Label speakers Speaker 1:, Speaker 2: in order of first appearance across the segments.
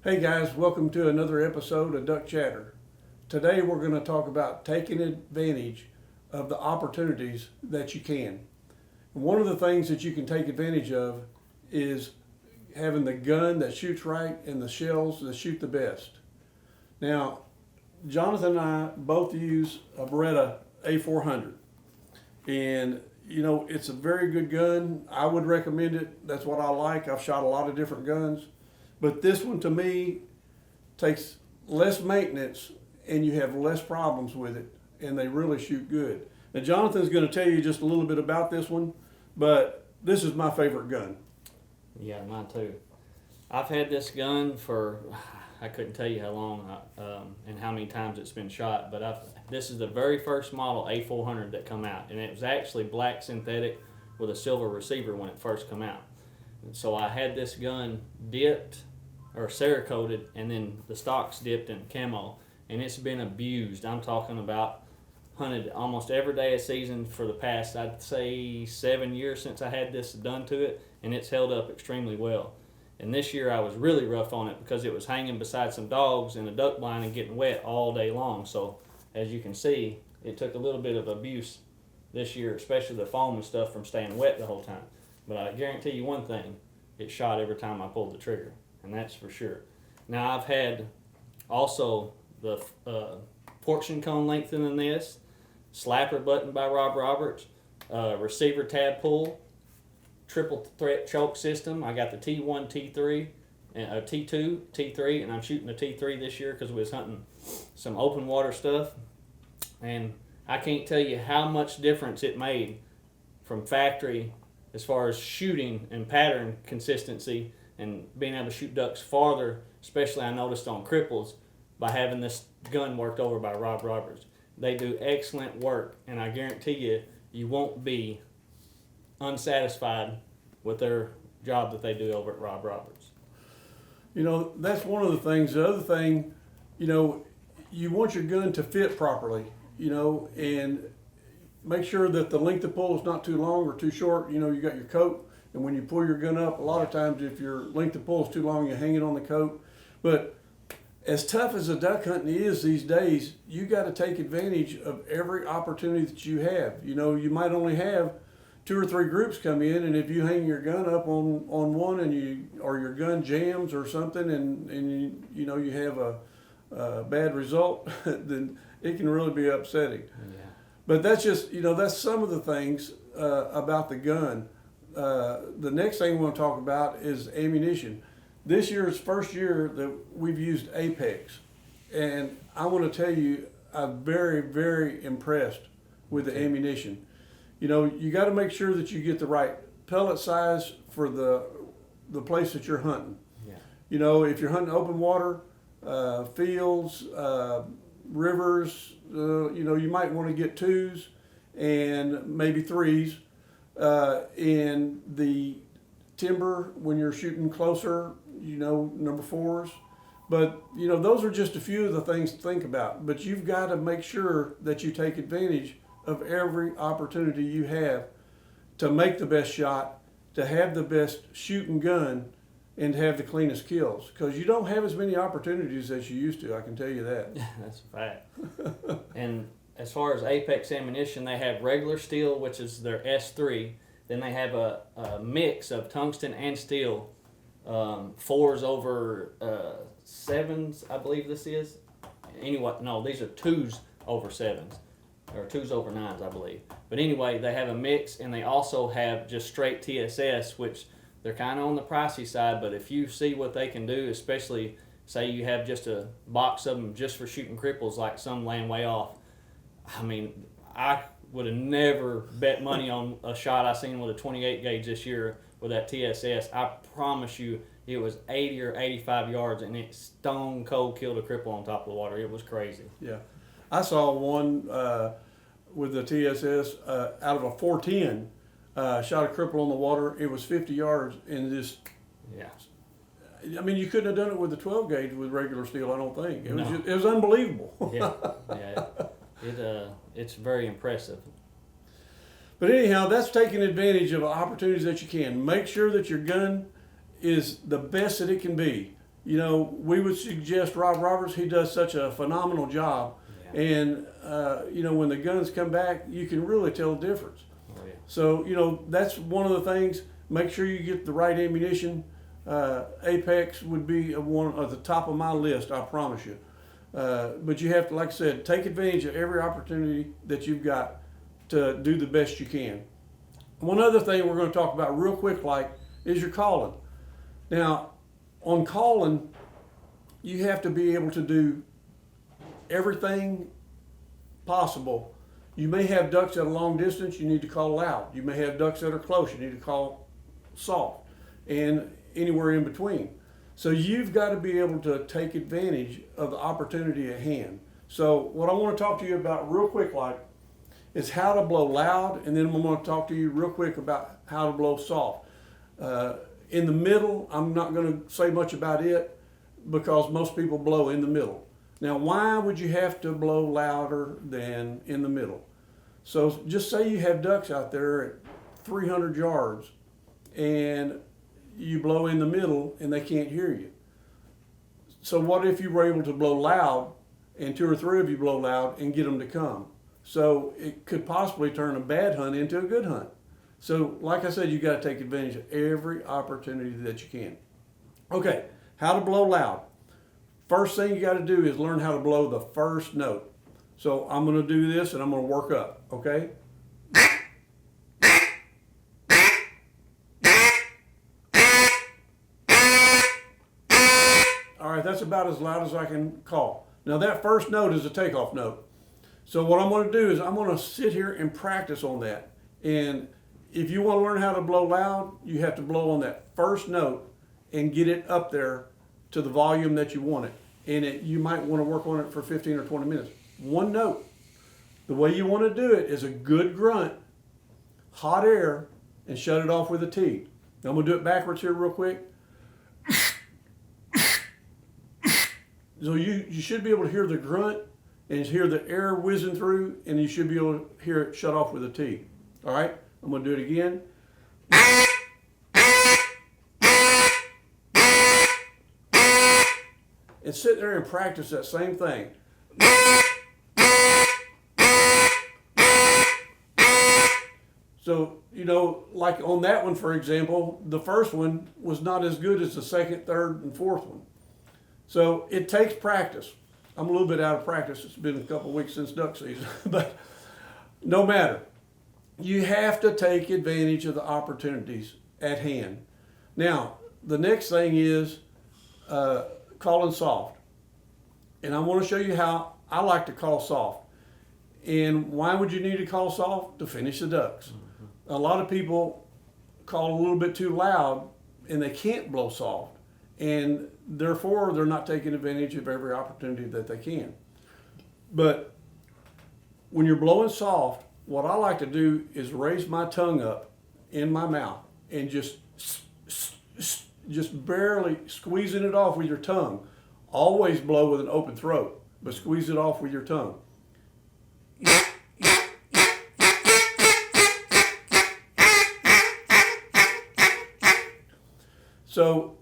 Speaker 1: Hey guys, welcome to another episode of Duck Chatter. Today we're going to talk about taking advantage of the opportunities that you can. And one of the things that you can take advantage of is having the gun that shoots right and the shells that shoot the best. Now, Jonathan and I both use a Beretta A400. And it's a very good gun. I would recommend it. That's what I like. I've shot a lot of different guns. But this one to me takes less maintenance and you have less problems with it, and they really shoot good. Now Jonathan's going to tell you just a little bit about this one, but this is my favorite gun.
Speaker 2: Yeah, mine too. I've had this gun for, I couldn't tell you how long and how many times it's been shot, but this is the very first model A400 that come out, and it was actually black synthetic with a silver receiver when it first come out. And so I had this gun dipped or Cerakoted, and then the stocks dipped in camo, and it's been abused. I'm talking about hunted almost every day of season for the past, I'd say, 7 years since I had this done to it, and it's held up extremely well. And this year I was really rough on it because it was hanging beside some dogs in a duck blind and getting wet all day long. So as you can see, it took a little bit of abuse this year, especially the foam and stuff from staying wet the whole time. But I guarantee you one thing, it shot every time I pulled the trigger, and that's for sure. Now I've had also the fortune cone length in the nest, slapper button by Rob Roberts, receiver tab pull, triple threat choke system. I got the T1, T3, and T2, T3, and I'm shooting a T3 this year because we was hunting some open water stuff. And I can't tell you how much difference it made from factory as far as shooting and pattern consistency and being able to shoot ducks farther, especially I noticed on cripples, by having this gun worked over by Rob Roberts. They do excellent work, and I guarantee you, you won't be unsatisfied with their job that they do over at Rob Roberts.
Speaker 1: That's one of the things. The other thing, you want your gun to fit properly, and make sure that the length of pull is not too long or too short. You got your coat, and when you pull your gun up, a lot of times if your length of pull is too long, you hang it on the coat. But as tough as a duck hunting is these days, you got to take advantage of every opportunity that you have. You might only have 2 or 3 groups come in, and if you hang your gun up on one and or your gun jams or something, and you have a bad result, then it can really be upsetting.
Speaker 2: Yeah.
Speaker 1: But that's just that's some of the things about the gun. The next thing we want to talk about is ammunition. This year is first year that we've used Apex, and I want to tell you, I'm very, very impressed with the ammunition. You got to make sure that you get the right pellet size for the place that you're hunting.
Speaker 2: Yeah.
Speaker 1: If you're hunting open water, fields, rivers, you might want to get 2s and maybe 3s. In the timber, when you're shooting closer, number 4s. But, those are just a few of the things to think about. But you've got to make sure that you take advantage of every opportunity you have to make the best shot, to have the best shooting gun, and to have the cleanest kills. Because you don't have as many opportunities as you used to, I can tell you that.
Speaker 2: That's a fact. And as far as Apex ammunition, they have regular steel, which is their S3. Then they have a mix of tungsten and steel, 4s over 7s, I believe this is. Anyway, no, these are 2s over 7s, or 2s over 9s, I believe. But anyway, they have a mix, and they also have just straight TSS, which they're kind of on the pricey side, but if you see what they can do, especially say you have just a box of them just for shooting cripples like some laying way off, I mean, I would have never bet money on a shot I seen with a 28 gauge this year with that TSS. I promise you, it was 80 or 85 yards, and it stone cold killed a cripple on top of the water. It was crazy.
Speaker 1: Yeah. I saw one with the TSS out of a 410, shot a cripple on the water. It was 50 yards, and just,
Speaker 2: Yeah.
Speaker 1: I mean, you couldn't have done it with the 12 gauge with regular steel, I don't think. It was
Speaker 2: No.
Speaker 1: just, it was unbelievable.
Speaker 2: It's very impressive.
Speaker 1: But anyhow, that's taking advantage of opportunities that you can. Make sure that your gun is the best that it can be. we would suggest Rob Roberts. He does such a phenomenal job.
Speaker 2: Yeah.
Speaker 1: And, when the guns come back, you can really tell the difference.
Speaker 2: Oh, yeah.
Speaker 1: So, that's one of the things. Make sure you get the right ammunition. Apex would be one at the top of my list, I promise you. But you have to, like I said, take advantage of every opportunity that you've got to do the best you can. One other thing we're going to talk about real quick, is your calling. Now, on calling, you have to be able to do everything possible. You may have ducks at a long distance, you need to call loud. You may have ducks that are close, you need to call soft, and anywhere in between. So you've got to be able to take advantage of the opportunity at hand. So what I want to talk to you about real quick is how to blow loud, and then I'm going to talk to you real quick about how to blow soft. In the middle, I'm not going to say much about it because most people blow in the middle. Now, why would you have to blow louder than in the middle? So just say you have ducks out there at 300 yards and you blow in the middle and they can't hear you. So what if you were able to blow loud and 2 or 3 of you blow loud and get them to come? So it could possibly turn a bad hunt into a good hunt. So like I said, you got to take advantage of every opportunity that you can. Okay, how to blow loud. First thing you got to do is learn how to blow the first note. So I'm going to do this and I'm going to work up, okay? All right, that's about as loud as I can call. Now that first note is a takeoff note. So what I'm going to do is I'm going to sit here and practice on that. And if you want to learn how to blow loud, you have to blow on that first note and get it up there to the volume that you want it. And you might want to work on it for 15 or 20 minutes. One note. The way you want to do it is a good grunt, hot air, and shut it off with a T. Now I'm going to do it backwards here real quick. So you should be able to hear the grunt and hear the air whizzing through, and you should be able to hear it shut off with a T. All right? I'm going to do it again. And sit there and practice that same thing. So, like on that one, for example, the first one was not as good as the second, third, and fourth one. So it takes practice. I'm a little bit out of practice. It's been a couple of weeks since duck season, but no matter. You have to take advantage of the opportunities at hand. Now, the next thing is calling soft. And I want to show you how I like to call soft. And why would you need to call soft? To finish the ducks. Mm-hmm. A lot of people call a little bit too loud and they can't blow soft. And therefore, they're not taking advantage of every opportunity that they can. But when you're blowing soft, what I like to do is raise my tongue up in my mouth and just barely squeezing it off with your tongue. Always blow with an open throat, but squeeze it off with your tongue. So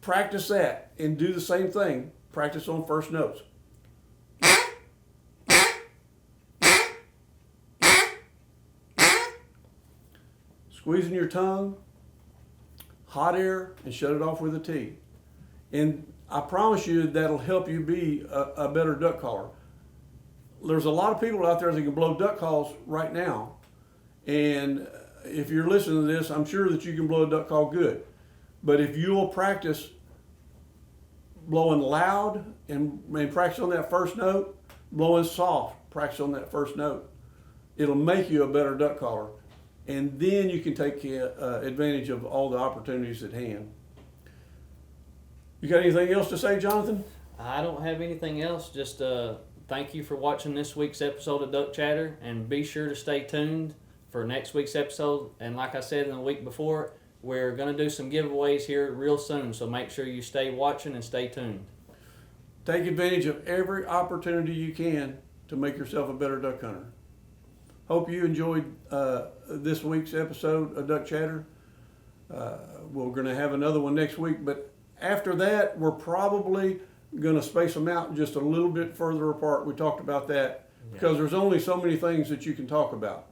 Speaker 1: practice that and do the same thing. Practice on first notes. Squeezing your tongue, hot air, and shut it off with a T. And I promise you that'll help you be a better duck caller. There's a lot of people out there that can blow duck calls right now. And if you're listening to this, I'm sure that you can blow a duck call good. But if you'll practice blowing loud and practice on that first note, blowing soft, practice on that first note, it'll make you a better duck caller. And then you can take advantage of all the opportunities at hand. You got anything else to say, Jonathan?
Speaker 2: I don't have anything else. Just thank you for watching this week's episode of Duck Chatter, and be sure to stay tuned for next week's episode. And like I said in the week before, we're going to do some giveaways here real soon, so make sure you stay watching and stay tuned.
Speaker 1: Take advantage of every opportunity you can to make yourself a better duck hunter. Hope you enjoyed this week's episode of Duck Chatter. We're going to have another one next week, but After that, we're probably going to space them out just a little bit further apart. We talked about that because there's only so many things that you can talk about.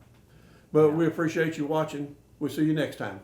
Speaker 1: But we appreciate you watching. We'll see you next time.